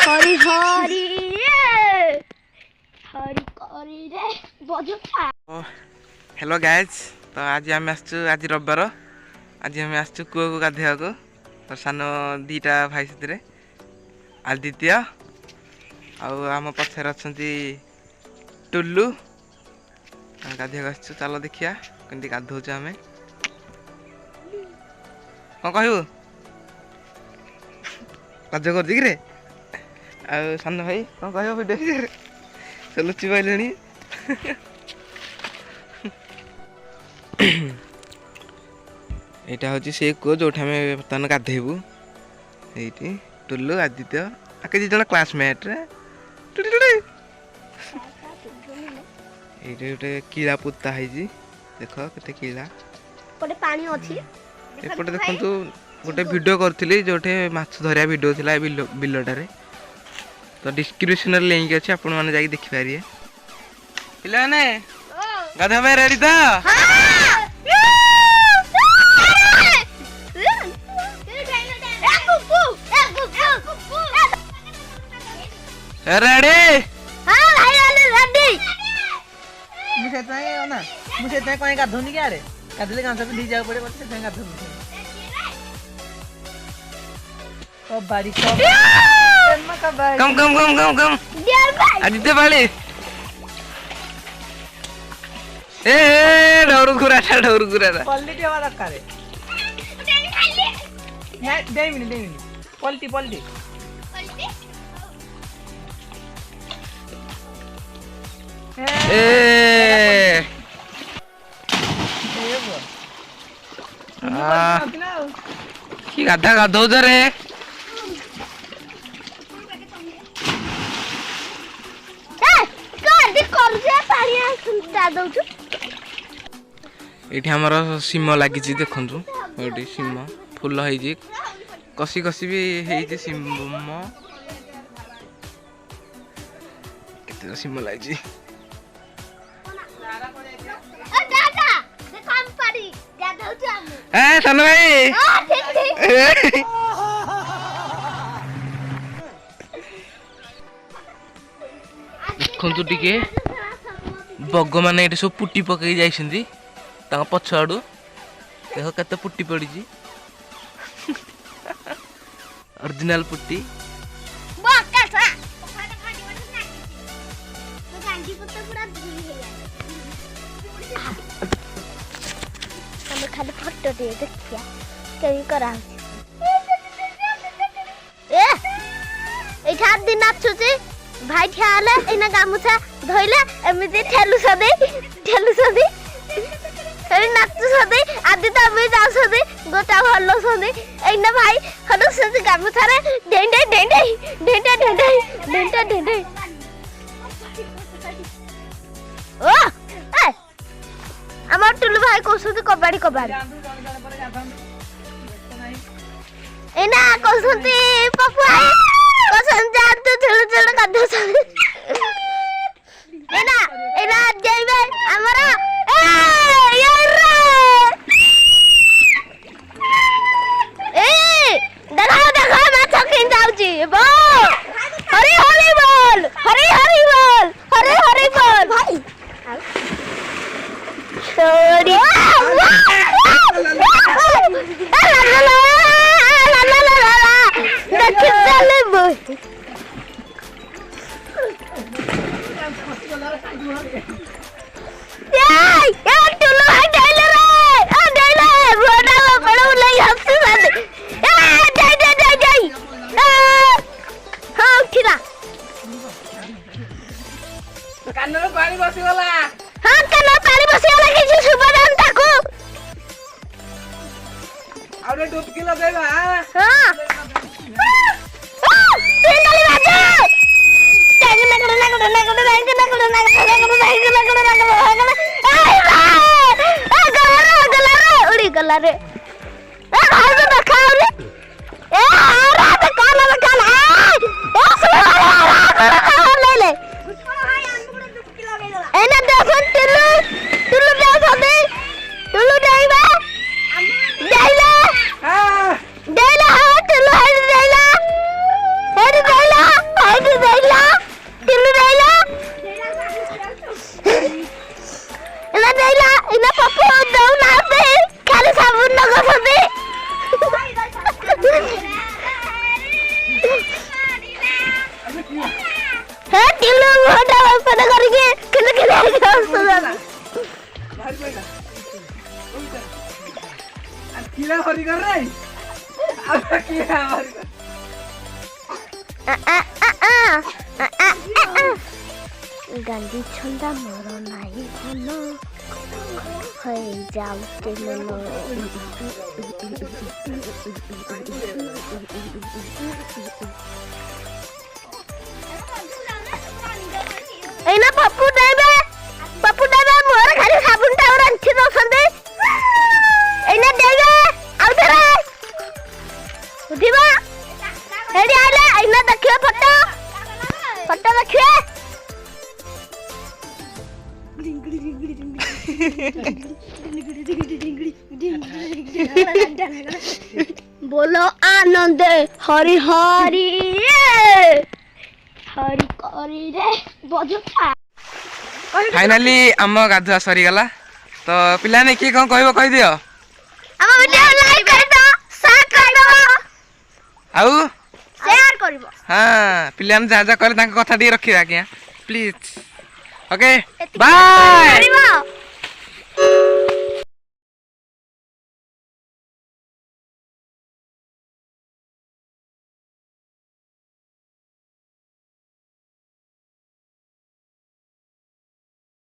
हरी हरी रे हरी करी रे बजुता। हेलो गाइज, तो आज आम आज रविवार आज आम आसु कूआ को गाधोया को तो सान दीटा भाई से आदित्य आम पछर अच्छा टुल्लू गाधोया आसु। चलो देखिया कमी गाधौच आम कौन कहू लाज कर सान भाई कौन कह वीडियो से लुचि पारे यहाँ हूँ से कूह जो बर्तमान गाधेबू ये टुल्लू आदित्य आके दी जन क्लासमेट ये गोटे कीड़ा पोता है देख के कीड़ा पानी अच्छी एपटे देखु गोटे वीडियो करी जो माछ धरिया वीडियो थी बिलटारे तो डिस्क्रिप्शन लिंक अच्छे आपण मैंने जाकि देखिपारे पे गाधा रेडी तो रेडी मुझे कहीं गाधोनी क्या रे गाधले गांसा भी जाओ पड़े बच्चे से गाधोनी कबाड़ी कम कम कम कम कम आदित्य बाली ए डोरू खुराटा क्वालिटी हवा दरकार है दे मिनिट क्वालिटी ए की गाधा गाधौ रे ये आमर सीम लगी देखु ये सीम फुल हो कसी कसी भी है सीम के सीम लगी सान भाई देखु टे बग मैंने ये सब पुटी पकई जाइछन्ती पछ आड़ू देख केते पुटी पड़ी ओरिजिनल पुटी खाली फोटो दिए देखिया कहीं करा दिन नाचुची भाई ठियाले एना गामुछा धोइले एमिति ठेलु सदे नाचु सदे आदि तबे जा सदे गोटा भल्लो सदे एना भाई हडु सदे गामुछा रे ढेंडे ओ ए আমার টুলু ভাই কৌসুতি কবাড়ি এনা কৌসুতি পপু ভাই কৌসুতি জানতু ছেলে কাদছ এনা যাইবে আমরা দেখা মাছ কিন যাউছি বো হরি হরি বল ভাই sorry कानर पानी बसिगला हां कानर पानी बसिगला कि सुबदान ताको आउरे डुबकी लगाइबा हां पेंडली बाजू उड़ी गला रे ए भाई तो देखा रे ए रात काला ले ले एना देखो टुल्लू देखो दे टुल्लू जाइबा जाइला हां टुल्लू हेड जाइला ना भाई पड़ा आ कीड़ा हरी कर रे अब कीड़ा हरी कर गांधी छंदा मोर नाही कोनो হয়ে যাওতে মনো এই না পাপু দেবে মোর খালি সাবুনটা ওর আনছি দছন্দে এই না দেবে আউ ধরে উঠিবা হেডি আইলে এই না দেখিও ফটো দেখিও बोलो आनंद हरि हरि हरि करी रे बजता फाइनली आम गाधुआ सरी गला तो पिला ने की कोन कहबो कहि दियो हम वीडियो लाइक कर दो शेयर कर दो आउ शेयर करबो हां पिला ने जा जा करे तांका कथा दी रखिबा किया प्लीज ओके बाय